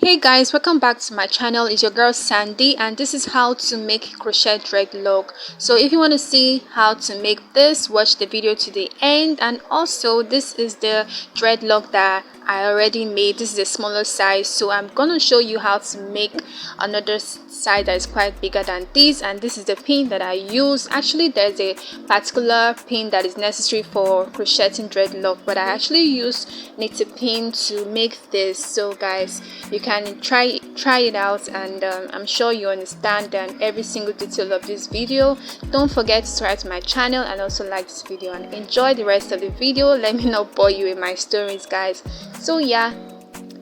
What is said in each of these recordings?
Hey guys, welcome back to my channel. It's your girl Sandy, and this is how to make crochet dreadlock. So if you want to see how to make this, watch the video to the end. And also, this is the dreadlock that I already made. This is a smaller size, so I'm gonna show you how to make another size that is quite bigger than this. And this is the pin that I use. Actually, there's a particular pin that is necessary for crocheting dreadlock, but I actually use knitted pin to make this. So guys, you can try it out, and I'm sure you understand every single detail of this video. Don't forget to subscribe to my channel and also like this video, and enjoy the rest of the video. Let me not bore you with my stories, guys. So yeah,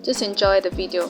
just enjoy the video.